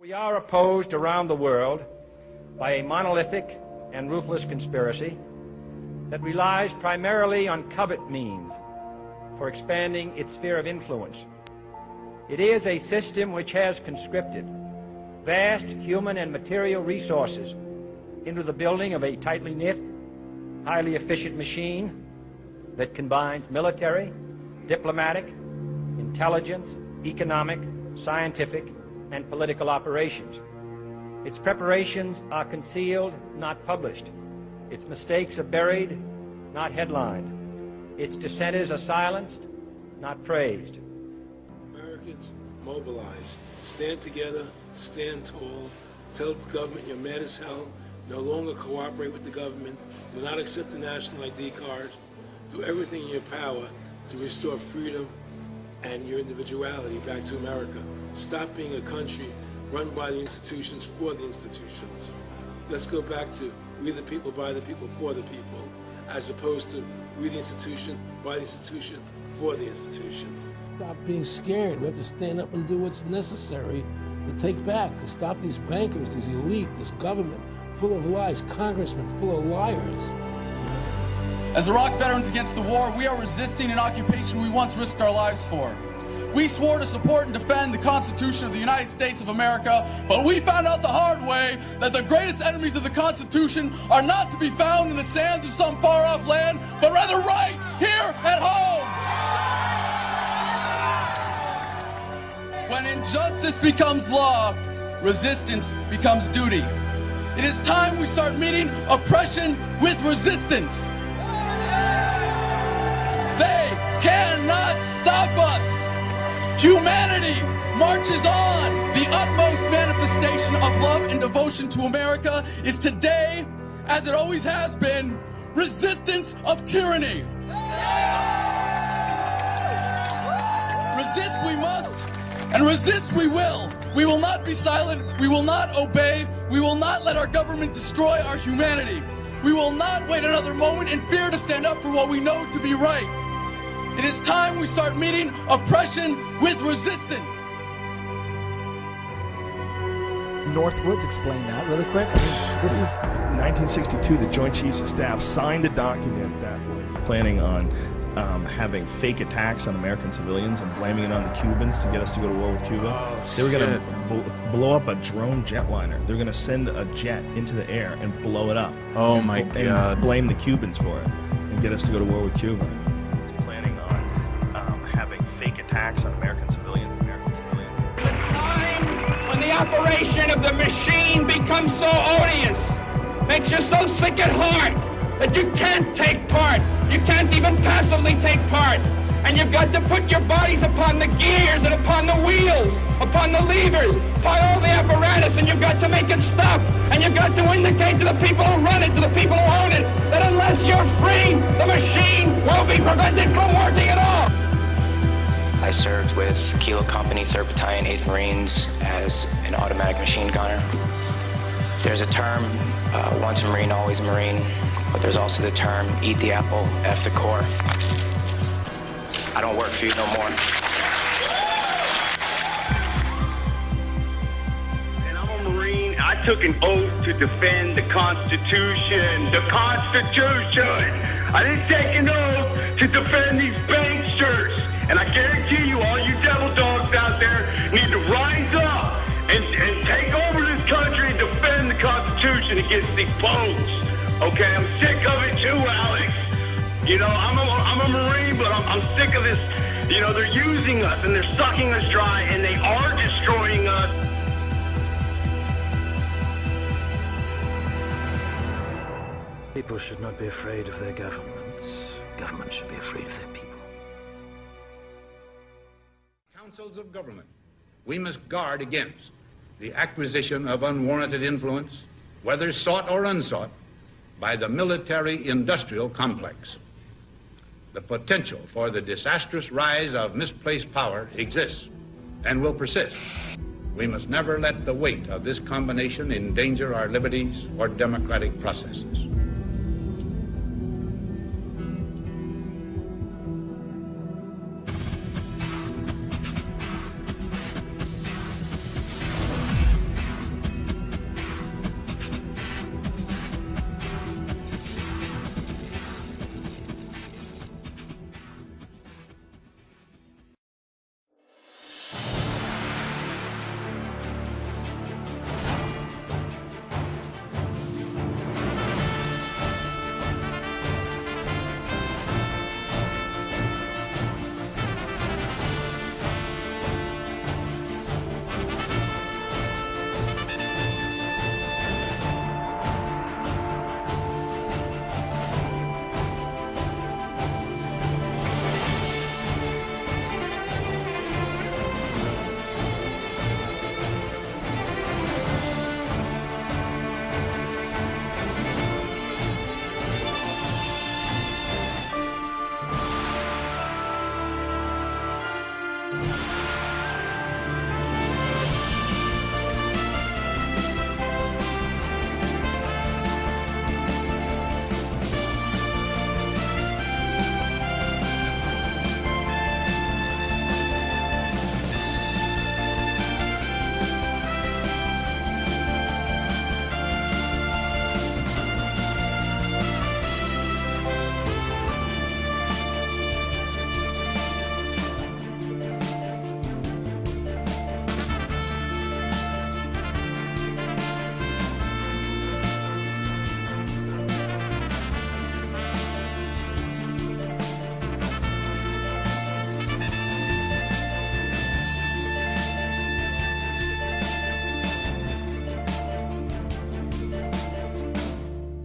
We are opposed around the world by a monolithic and ruthless conspiracy that relies primarily on covert means for expanding its sphere of influence. It is a system which has conscripted vast human and material resources into the building of a tightly knit, highly efficient machine that combines military, diplomatic, intelligence, economic, scientific, and political operations. Its preparations are concealed, not published. Its mistakes are buried, not headlined. Its dissenters are silenced, not praised. Americans, mobilize. Stand together, stand tall. Tell the government you're mad as hell. No longer cooperate with the government. Do not accept the national ID card. Do everything in your power to restore freedom and your individuality back to America. Stop being a country run by the institutions for the institutions. Let's go back to we the people, by the people, for the people, as opposed to we the institution, by the institution, for the institution. Stop being scared. We have to stand up and do what's necessary to take back, to stop these bankers, this elite, this government full of lies, congressmen full of liars. As Iraq veterans against the war, we are resisting an occupation we once risked our lives for. We swore to support and defend the Constitution of the United States of America, but we found out the hard way that the greatest enemies of the Constitution are not to be found in the sands of some far-off land, but rather right here at home. When injustice becomes law, resistance becomes duty. It is time we start meeting oppression with resistance. They cannot stop us. Humanity marches on. The utmost manifestation of love and devotion to America is today, as it always has been, resistance of tyranny. Resist we must, and resist we will. We will not be silent. We will not obey. We will not let our government destroy our humanity. We will not wait another moment in fear to stand up for what we know to be right. It is time we start meeting oppression with resistance. Northwoods, explain that really quick. I mean, this is 1962, the Joint Chiefs of Staff signed a document that was planning on having fake attacks on American civilians and blaming it on the Cubans to get us to go to war with Cuba. They were going to blow up a drone jetliner. They were going to send a jet into the air and blow it up. Oh my God. And blame the Cubans for it and get us to go to war with Cuba. Planning on having fake attacks on American civilians. The time when the operation of the machine becomes so odious, makes you so sick at heart that you can't take part. You can't even passively take part. And you've got to put your bodies upon the gears and upon the wheels, upon the levers, upon all the apparatus, and you've got to make it stop. And you've got to indicate to the people who run it, to the people who own it, that unless you're free, the machine will be prevented from working at all. I served with Kilo Company, 3rd Battalion, 8th Marines as an automatic machine gunner. There's a term, once a Marine, always a Marine, but there's also the term, eat the apple, F the Corps. I don't work for you no more. And I'm a Marine. I took an oath to defend the Constitution. The Constitution! I didn't take an oath to defend these banksters. And I guarantee you, all you devil dogs out there need to rise up and take over this country and defend the Constitution against these punks. Okay, I'm sick of it too, Alex. You know, I'm a Marine, but I'm sick of this. You know, they're using us and they're sucking us dry and they are destroying us. People should not be afraid of their governments. Governments should be afraid of their people. Councils of government, we must guard against the acquisition of unwarranted influence, whether sought or unsought, by the military-industrial complex. The potential for the disastrous rise of misplaced power exists and will persist. We must never let the weight of this combination endanger our liberties or democratic processes.